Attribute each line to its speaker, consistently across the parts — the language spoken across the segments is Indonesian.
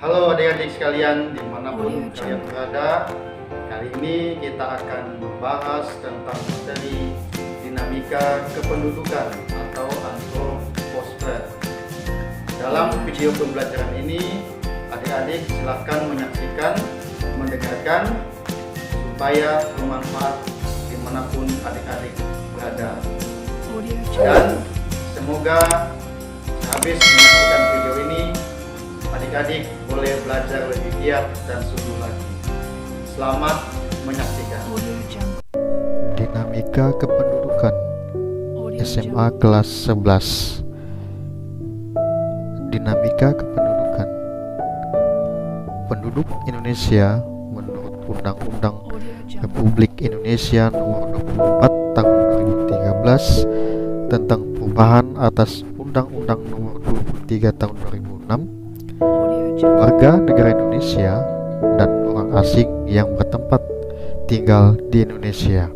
Speaker 1: Halo adik-adik sekalian dimanapun kalian berada. Kali ini kita akan membahas tentang materi dinamika kependudukan atau antroposfer. Dalam video pembelajaran ini, adik-adik silahkan menyaksikan, mendengarkan supaya bermanfaat dimanapun adik-adik berada. Dan semoga habis menyaksikan video ini adik-adik boleh belajar lebih giat dan sungguh lagi. Selamat menyaksikan.
Speaker 2: Dinamika kependudukan SMA kelas 11. Dinamika kependudukan. Penduduk Indonesia menurut Undang-Undang Republik Indonesia Nomor 24 Tahun 2013 tentang perubahan atas Undang-Undang Nomor 23 Tahun 2006, warga negara Indonesia dan orang asing yang bertempat tinggal di Indonesia.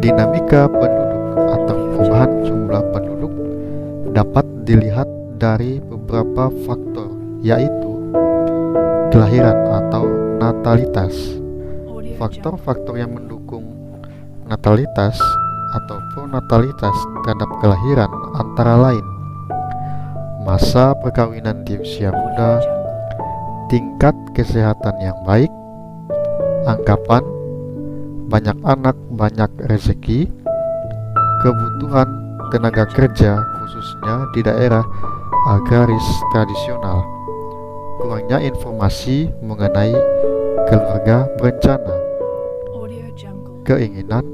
Speaker 2: Dinamika penduduk atau perubahan jumlah penduduk dapat dilihat dari beberapa faktor, yaitu kelahiran atau natalitas. Faktor-faktor yang mendukung natalitas atau pronatalitas terhadap kelahiran antara lain masa perkawinan di usia muda, tingkat kesehatan yang baik, anggapan banyak anak banyak rezeki, kebutuhan tenaga kerja khususnya di daerah agraris tradisional, kurangnya informasi mengenai keluarga berencana, keinginan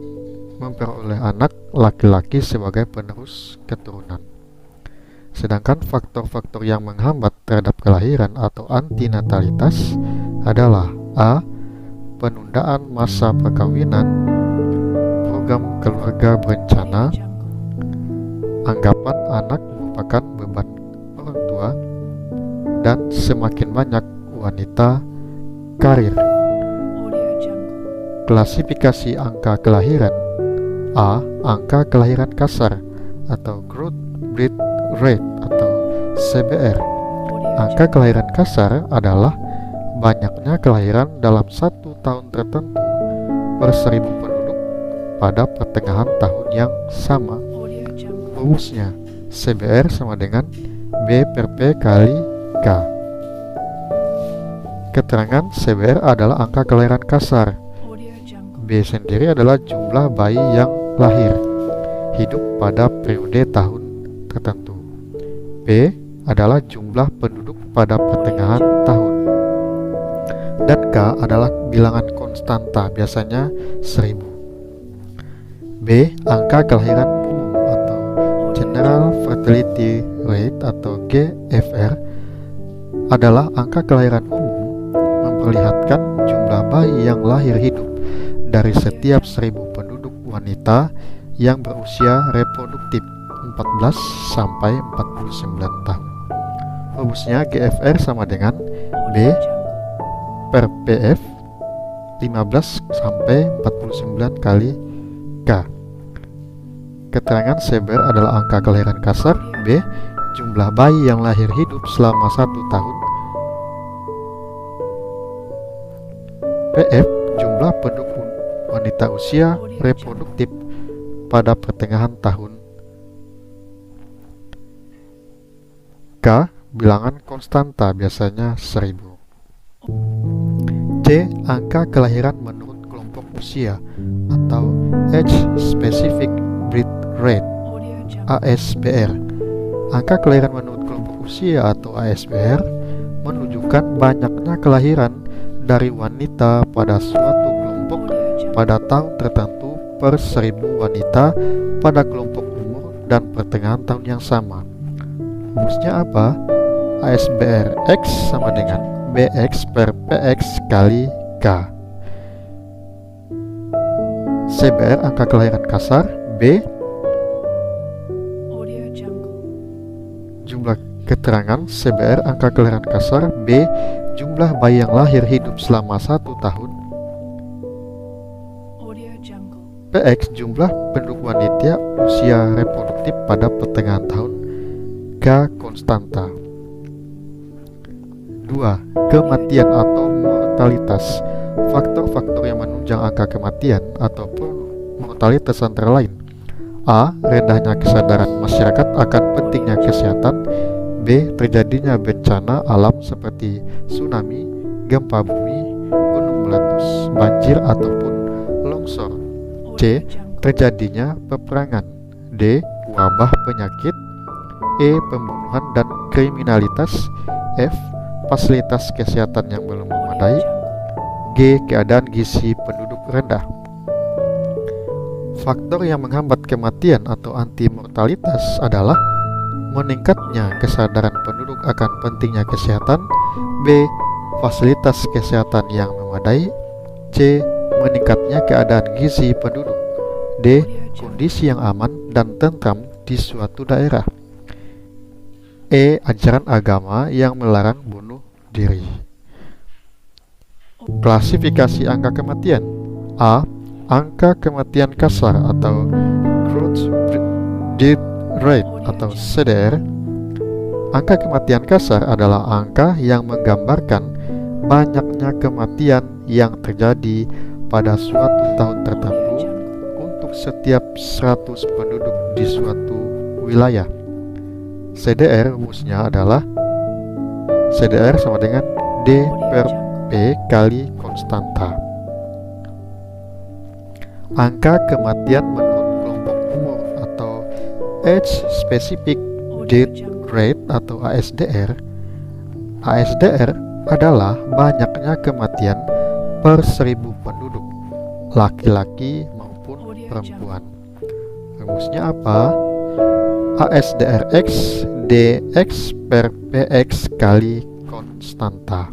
Speaker 2: memperoleh anak laki-laki sebagai penerus keturunan. Sedangkan faktor-faktor yang menghambat terhadap kelahiran atau antinatalitas adalah A. Penundaan masa perkawinan, program keluarga berencana, anggapan anak merupakan beban orang tua, dan semakin banyak wanita karir. Klasifikasi angka kelahiran. A. Angka kelahiran kasar atau growth rate atau CBR. Angka kelahiran kasar adalah banyaknya kelahiran dalam satu tahun tertentu per 1000 penduduk pada pertengahan tahun yang sama. Rumusnya CBR sama dengan B per P kali K. Keterangan CBR adalah angka kelahiran kasar. B sendiri adalah jumlah bayi yang lahir hidup pada periode tahun tertentu. P adalah jumlah penduduk pada pertengahan tahun. Dan K adalah bilangan konstanta, biasanya 1000. B. Angka kelahiran umum atau General Fertility Rate atau GFR adalah angka kelahiran umum, memperlihatkan jumlah bayi yang lahir hidup dari setiap 1000 penduduk wanita yang berusia reproduktif 14 sampai 49 tahun. Rumusnya GFR sama dengan B per PF 15 sampai 49 kali K. Keterangan CBR adalah angka kelahiran kasar. B. Jumlah bayi yang lahir hidup selama 1 tahun. PF. Jumlah penduduk wanita usia reproduktif pada pertengahan tahun. K. Bilangan konstanta, biasanya 1000. C. Angka kelahiran menurut kelompok usia atau Age Specific Birth Rate ASBR. Angka kelahiran menurut kelompok usia atau ASBR menunjukkan banyaknya kelahiran dari wanita pada suatu kelompok pada tahun tertentu per 1000 wanita pada kelompok umur dan pertengahan tahun yang sama. Rumusnya apa? ASBR X sama dengan BX per PX kali K. CBR angka kelahiran kasar. B. Jumlah keterangan CBR angka kelahiran kasar. B. Jumlah bayi yang lahir hidup selama 1 tahun. PX jumlah penduduk wanita usia reproduktif pada pertengahan tahun. K konstanta. 2. Kematian atau mortalitas. Faktor-faktor yang menunjang angka kematian ataupun mortalitas antara lain: A. Rendahnya kesadaran masyarakat akan pentingnya kesehatan. B. Terjadinya bencana alam seperti tsunami, gempa bumi, gunung meletus, banjir ataupun longsor. C. Terjadinya peperangan. D. Wabah penyakit. E. Pembunuhan dan kriminalitas. F. Fasilitas kesehatan yang belum memadai. G. Keadaan gizi penduduk rendah. Faktor yang menghambat kematian atau anti-mortalitas adalah meningkatnya kesadaran penduduk akan pentingnya kesehatan. B. Fasilitas kesehatan yang memadai. C. Meningkatnya keadaan gizi penduduk. D. Kondisi yang aman dan tentram di suatu daerah. E. Ajaran agama yang melarang bunuh diri. Klasifikasi angka kematian. A. Angka kematian kasar atau gross death rate atau CDR. Angka kematian kasar adalah angka yang menggambarkan banyaknya kematian yang terjadi pada suatu tahun tertentu untuk setiap 100 penduduk di suatu wilayah. CDR rumusnya adalah CDR sama dengan D per P kali konstanta. Angka kematian menurut kelompok umur atau Age Specific Death Rate atau ASDR. ASDR adalah banyaknya kematian per 1000 penduduk, laki-laki maupun perempuan. Rumusnya apa? ASDRX DX per PX kali konstanta.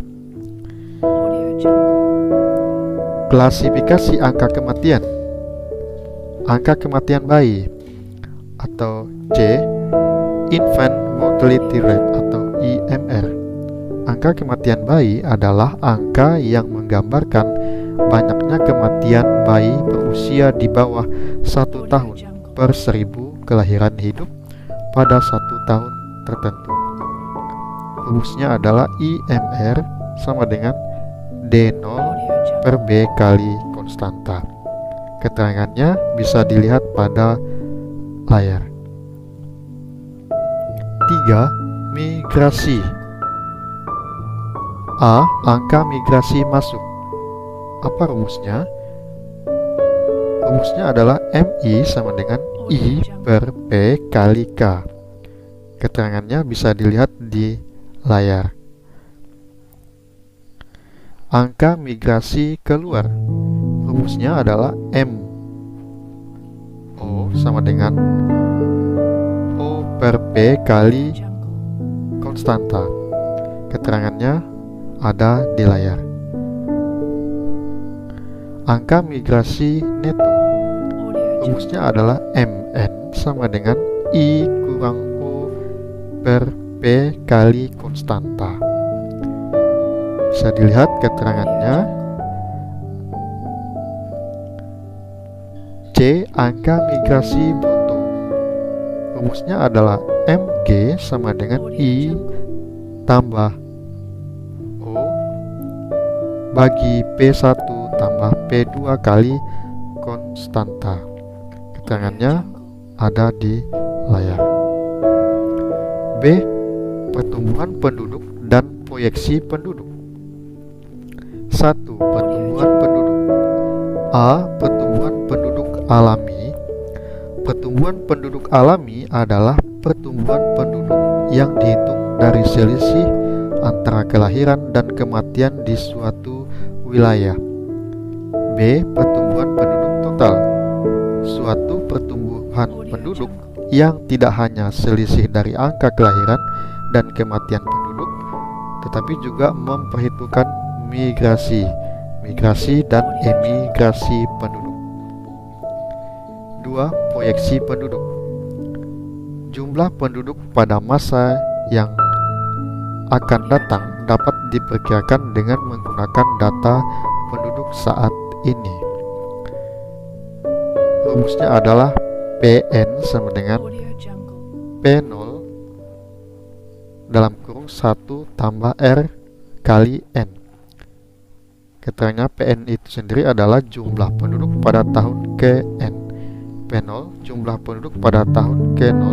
Speaker 2: Klasifikasi angka kematian. Angka kematian bayi atau C. Infant Mortality Rate atau IMR. Angka kematian bayi adalah angka yang menggambarkan banyaknya kematian bayi berusia di bawah 1 tahun per 1000 kelahiran hidup pada 1 tahun tertentu. Rumusnya adalah IMR sama dengan D0 per B kali konstanta. Keterangannya bisa dilihat pada layar. 3. Migrasi. A. Angka migrasi masuk. Apa rumusnya? Rumusnya adalah MI sama dengan I per P kali K. Keterangannya bisa dilihat di layar. Angka migrasi keluar. Rumusnya adalah M O sama dengan O per P kali konstanta. Keterangannya ada di layar. Angka migrasi neto. Rumusnya adalah MN sama dengan I kurang O per P kali konstanta. Bisa dilihat keterangannya. C. Angka migrasi bruto. Rumusnya adalah MG sama dengan I tambah O bagi P1 tambah P2 kali konstanta. Keterangannya ada di layar. B. Pertumbuhan penduduk dan proyeksi penduduk. 1. Pertumbuhan penduduk. A. Pertumbuhan penduduk alami. Pertumbuhan penduduk alami adalah pertumbuhan penduduk yang dihitung dari selisih antara kelahiran dan kematian di suatu wilayah. B. Pertumbuhan penduduk total. Suatu pertumbuhan penduduk yang tidak hanya selisih dari angka kelahiran dan kematian penduduk, tetapi juga memperhitungkan migrasi dan emigrasi penduduk. 2. Proyeksi penduduk. Jumlah penduduk pada masa yang akan datang dapat diperkirakan dengan menggunakan data penduduk saat ini. Rumusnya adalah PN sama dengan P0 dalam kurung 1 tambah R kali N. Keterangannya PN itu sendiri adalah jumlah penduduk pada tahun ke-N. P0 jumlah penduduk pada tahun ke-0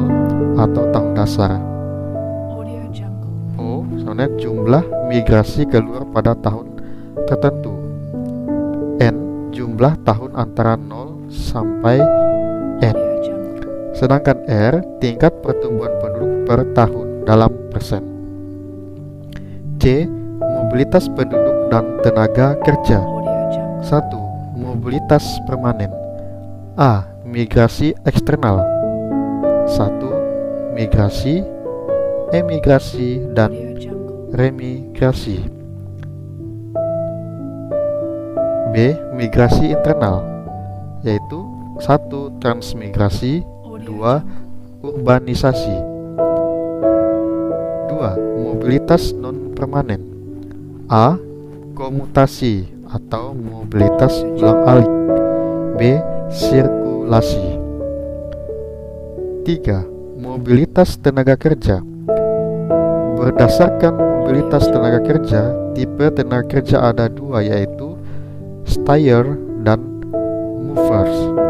Speaker 2: atau tahun dasar. O sebenarnya jumlah migrasi keluar pada tahun tertentu. N jumlah tahun antara 0 sampai N. Sedangkan R tingkat pertumbuhan penduduk per tahun dalam persen. C mobilitas penduduk dan tenaga kerja. 1. Mobilitas permanen. A. Migrasi eksternal. 1. Migrasi, emigrasi, dan remigrasi. B. Migrasi internal, yaitu 1. Transmigrasi, 2. Urbanisasi. 2. Mobilitas non-permanen. A. Komutasi atau mobilitas ulang-alik. B. Sirkulasi. 3. Mobilitas tenaga kerja. Berdasarkan mobilitas tenaga kerja, tipe tenaga kerja ada dua, yaitu stayers dan movers.